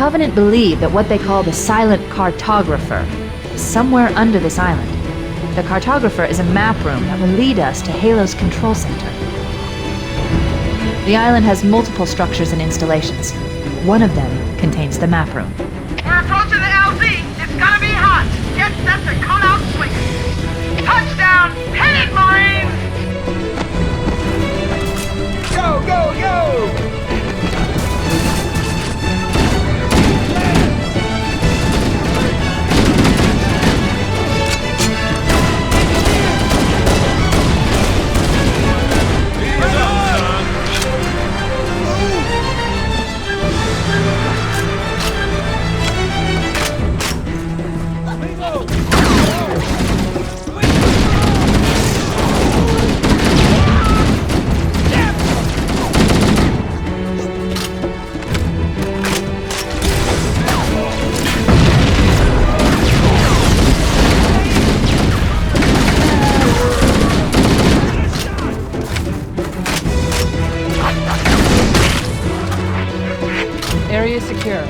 Covenant believe that what they call the silent Cartographer is somewhere under this island. The Cartographer is a map room that will lead us to Halo's control center. The island has multiple structures and installations. One of them contains the map room. We're approaching the LZ. It's gonna be hot. Get set to come out swinging. Touchdown! Hit it, Marines! Go, go, go! Area secure.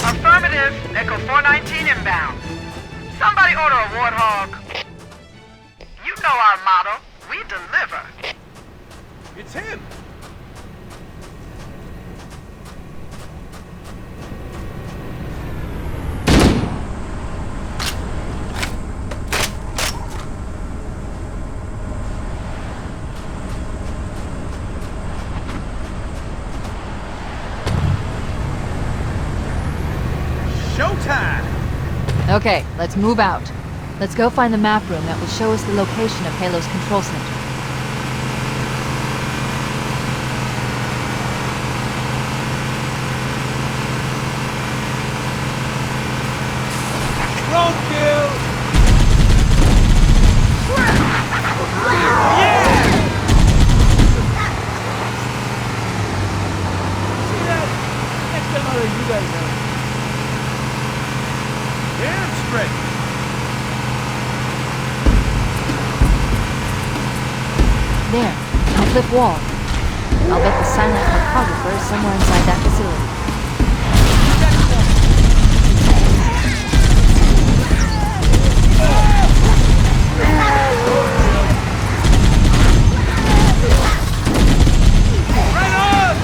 Affirmative. Echo 419 inbound. Somebody order a warthog. You know our motto. We deliver. It's him! Showtime! Okay, let's move out. Let's go find the map room that will show us the location of Halo's control center. Roadkill! See that? Next time I'll let you guys know. Damn straight! There, on a cliff wall. I'll bet the silent Cartographer is somewhere inside that facility. Right on!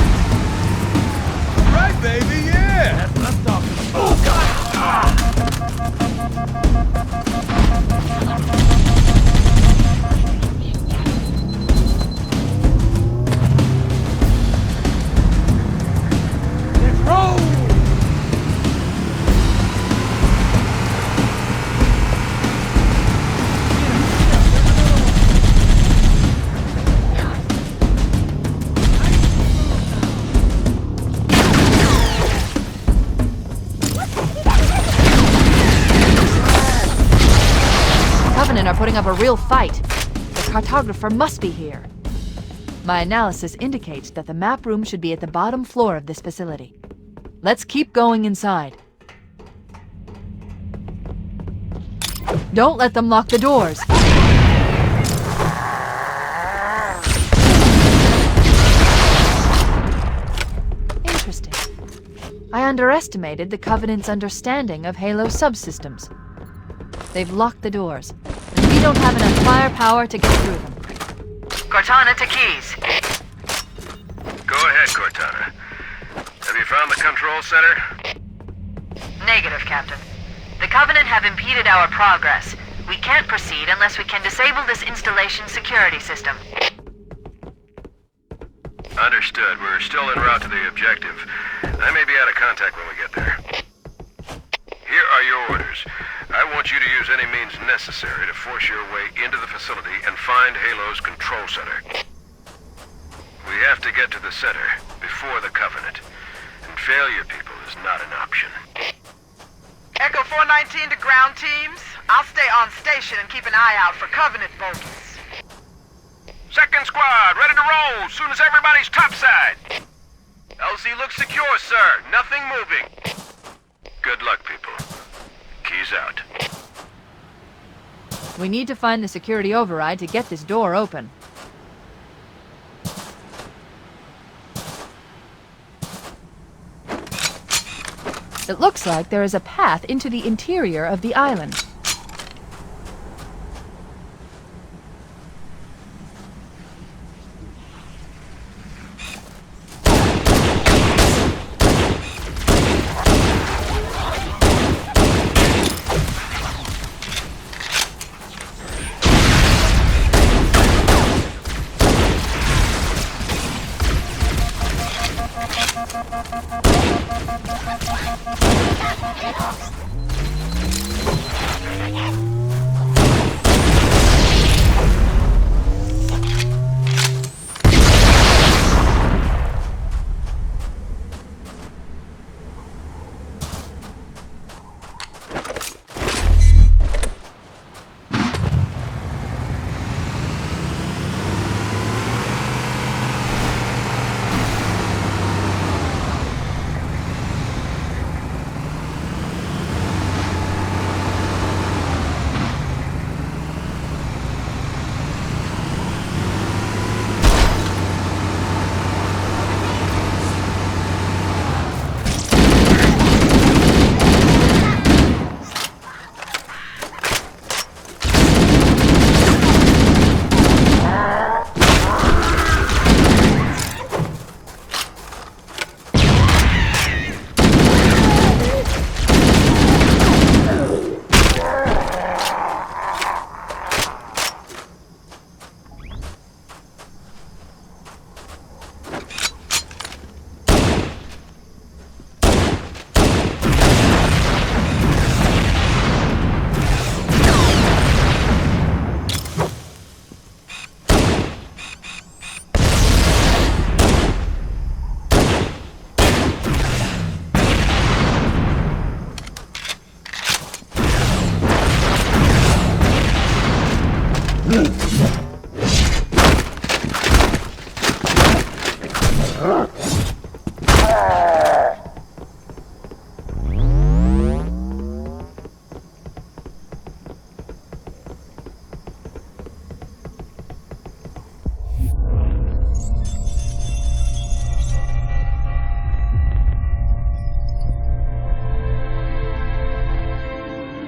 Right, baby, yeah! That's what I'm talking about. Oh, God! Let's roll! Covenant are putting up a real fight. The Cartographer must be here. My analysis indicates that the map room should be at the bottom floor of this facility. Let's keep going inside. Don't let them lock the doors. Interesting. I underestimated the Covenant's understanding of Halo subsystems. They've locked the doors, and we don't have enough firepower to get through them. Cortana to Keys. Go ahead, Cortana. Have you found the control center? Negative, Captain. The Covenant have impeded our progress. We can't proceed unless we can disable this installation's security system. Understood. We're still en route to the objective. I may be out of contact when we get there. Here are your orders. I want you to use any means necessary to force your way into the facility and find Halo's control center. We have to get to the center before the Covenant, and failure, people, is not an option. Echo 419 to ground teams. I'll stay on station and keep an eye out for Covenant bogies. Second squad, ready to roll as soon as everybody's topside. LZ looks secure, sir. Nothing moving. Good luck, people. Keys out. We need to find the security override to get this door open. It looks like there is a path into the interior of the island.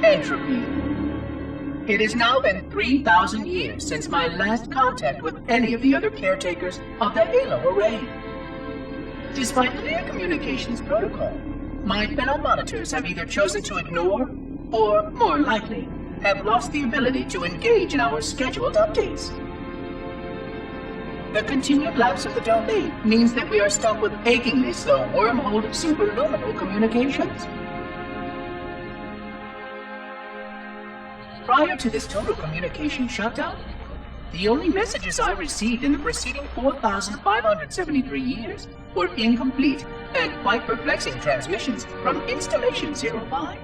Entropy. It has now been 3,000 years since my last contact with any of the other caretakers of the Halo Array. Despite clear communications protocol, my fellow monitors have either chosen to ignore, or, more likely, have lost the ability to engage in our scheduled updates. The continued lapse of the domain means that we are stuck with achingly slow wormhole superluminal communications. Prior to this total communication shutdown, the only messages I received in the preceding 4,573 years were incomplete and quite perplexing transmissions from Installation 05.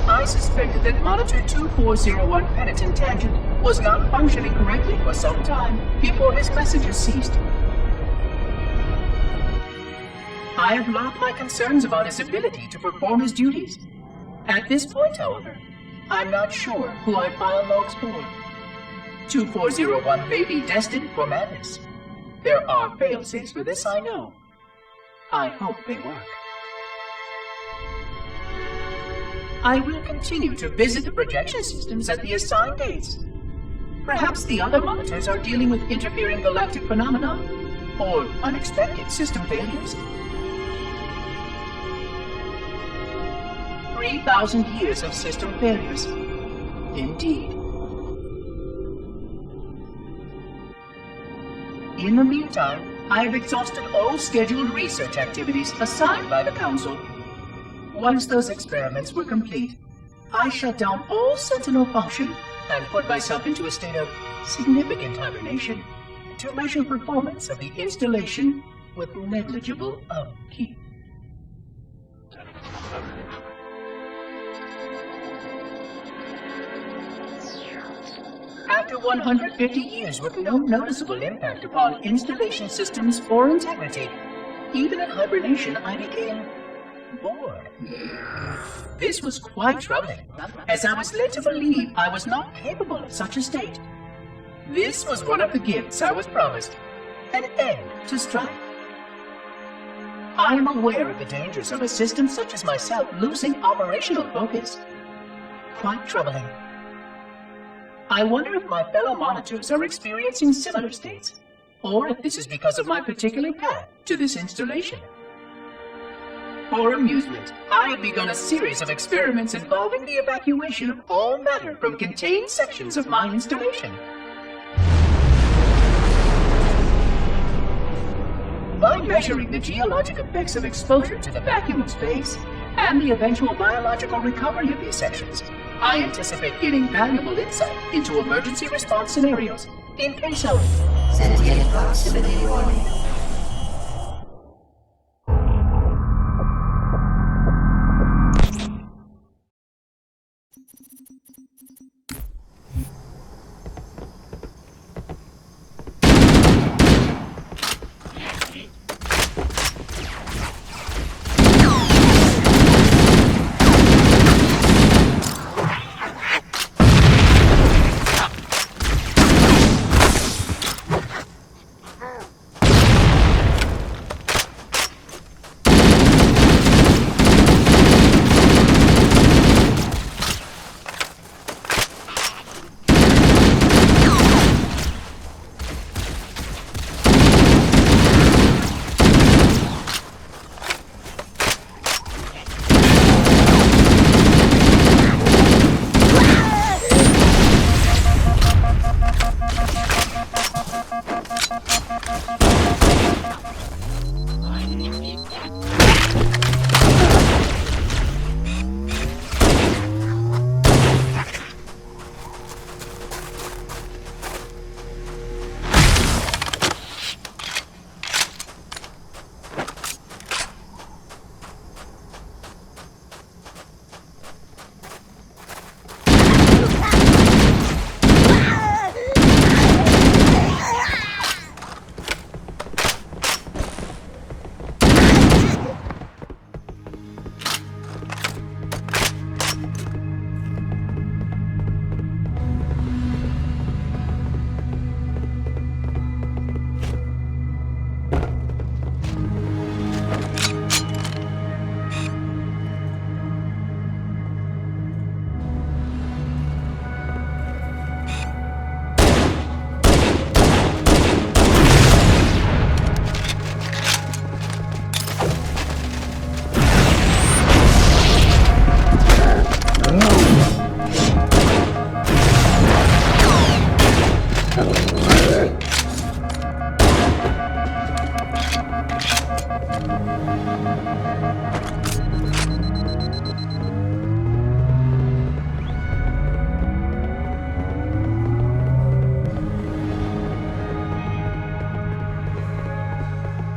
I suspected that Monitor 2401 Penitent Tangent was not functioning correctly for some time before his messages ceased. I have logged my concerns about his ability to perform his duties. At this point, however, I'm not sure who I file logs for. 2401 may be destined for madness. There are fail-safes for this, I know. I hope they work. I will continue to visit the projection systems at the assigned dates. Perhaps the other monitors are dealing with interfering galactic phenomena or unexpected system failures. 3,000 years of system failures. Indeed. In the meantime, I have exhausted all scheduled research activities assigned by the Council. Once those experiments were complete, I shut down all Sentinel function and put myself into a state of significant hibernation to measure performance of the installation with negligible upkeep. After 150 years with no noticeable impact upon installation systems or integrity, even in hibernation I became bored. This was quite troubling, as I was led to believe I was not capable of such a state. This was one of the gifts I was promised. An end to strife. I am aware of the dangers of a system such as myself losing operational focus. Quite troubling. I wonder if my fellow monitors are experiencing similar states, or if this is because of my particular path to this installation. For amusement, I have begun a series of experiments involving the evacuation of all matter from contained sections of my installation. By measuring the geologic effects of exposure to the vacuum of space and the eventual biological recovery of these sections, I anticipate getting valuable insight into emergency response scenarios in case of sentient proximity warning.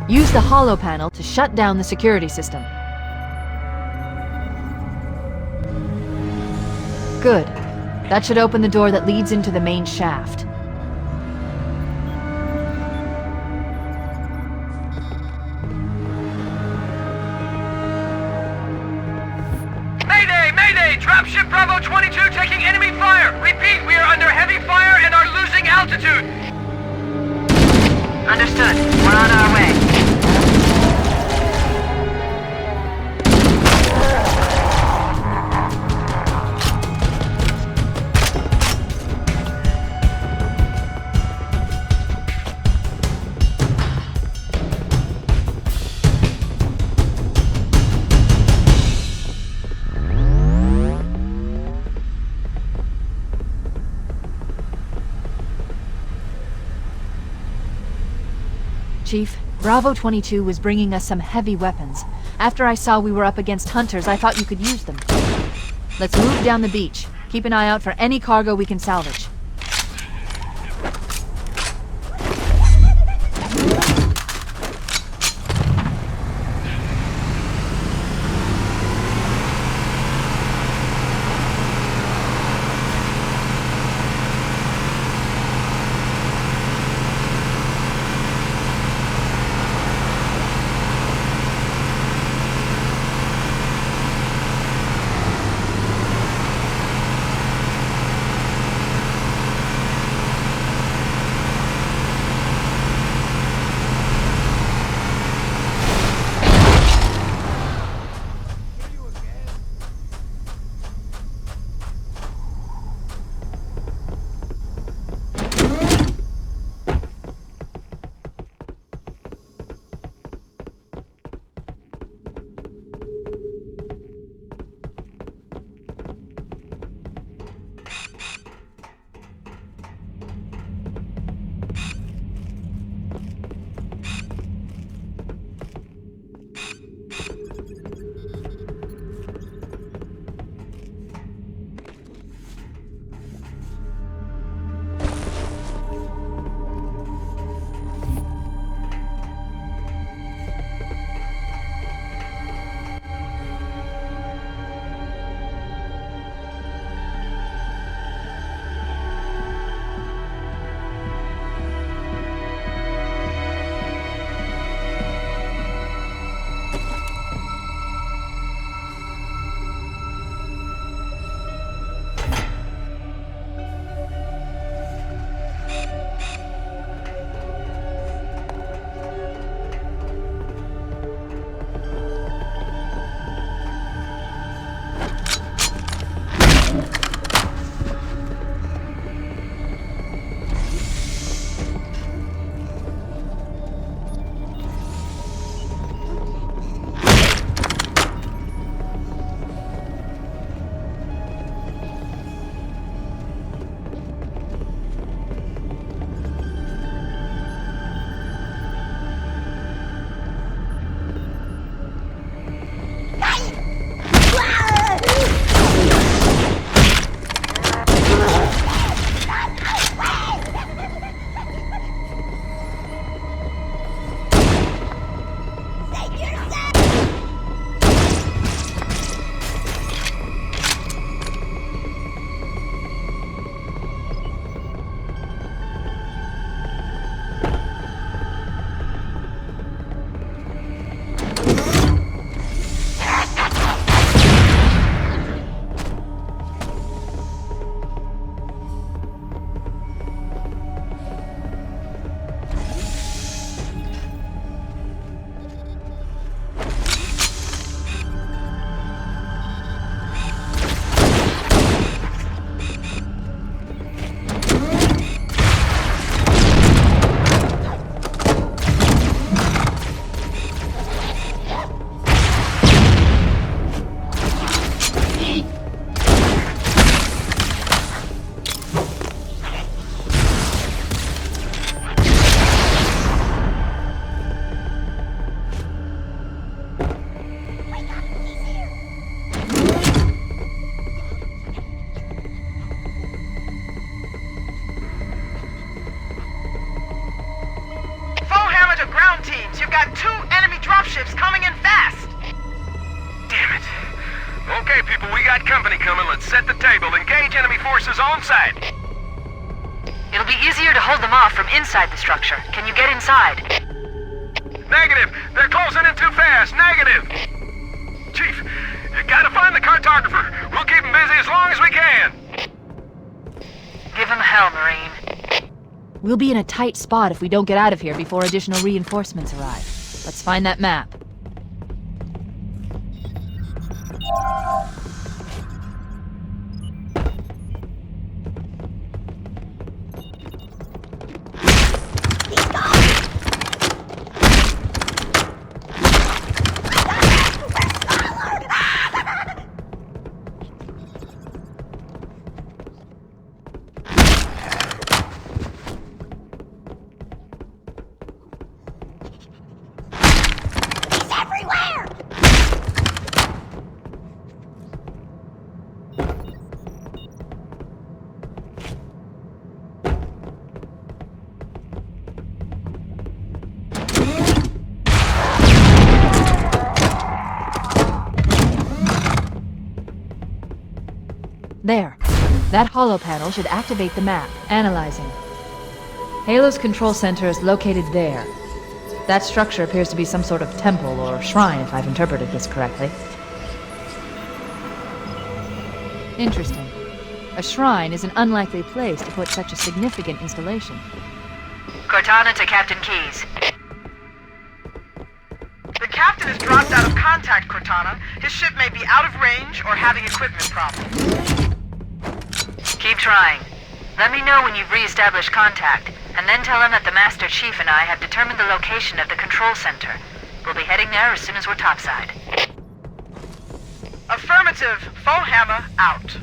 Use the holo panel to shut down the security system. Good. That should open the door that leads into the main shaft. Mayday! Mayday! Dropship Bravo 22 taking enemy fire! Repeat, we are under heavy fire and are losing altitude! Understood. We're on our way. Chief, Bravo 22 was bringing us some heavy weapons. After I saw we were up against hunters, I thought you could use them. Let's move down the beach. Keep an eye out for any cargo we can salvage. got company coming. Let's set the table. Engage enemy forces on site. It'll be easier to hold them off from inside the structure. Can you get inside? Negative! They're closing in too fast! Negative! Chief, you gotta find the cartographer. We'll keep him busy as long as we can. Give him hell, Marine. We'll be in a tight spot if we don't get out of here before additional reinforcements arrive. Let's find that map. There. That holo panel should activate the map. Analyzing. Halo's control center is located there. That structure appears to be some sort of temple or shrine, if I've interpreted this correctly. Interesting. A shrine is an unlikely place to put such a significant installation. Cortana to Captain Keyes. The captain has dropped out of contact, Cortana. His ship may be out of range or having equipment problems. Keep trying. Let me know when you've re-established contact, and then tell him that the Master Chief and I have determined the location of the control center. We'll be heading there as soon as we're topside. Affirmative. Full hammer out.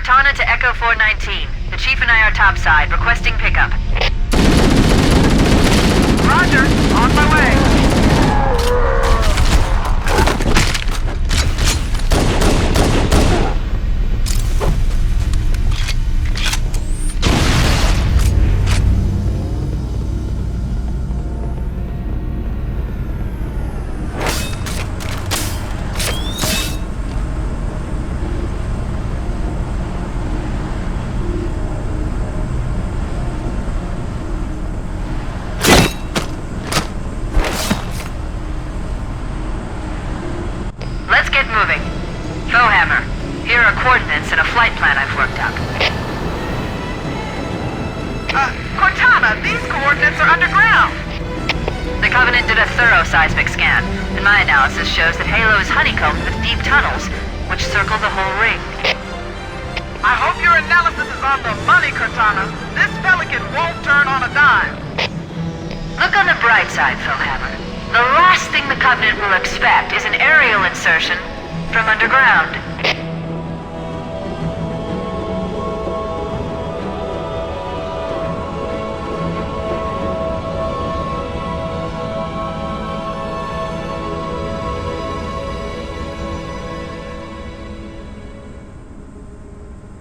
Cortana to Echo 419. The Chief and I are topside, requesting pickup. Roger. On my way. Let's get moving. Foehammer, here are coordinates and a flight plan I've worked up. Cortana, these coordinates are underground. The Covenant did a thorough seismic scan, and my analysis shows that Halo is honeycombed with deep tunnels, which circle the whole ring. I hope your analysis is on the money, Cortana. This Pelican won't turn on a dime. Look on the bright side, Foehammer. The last thing the Covenant will expect is an aerial insertion from underground.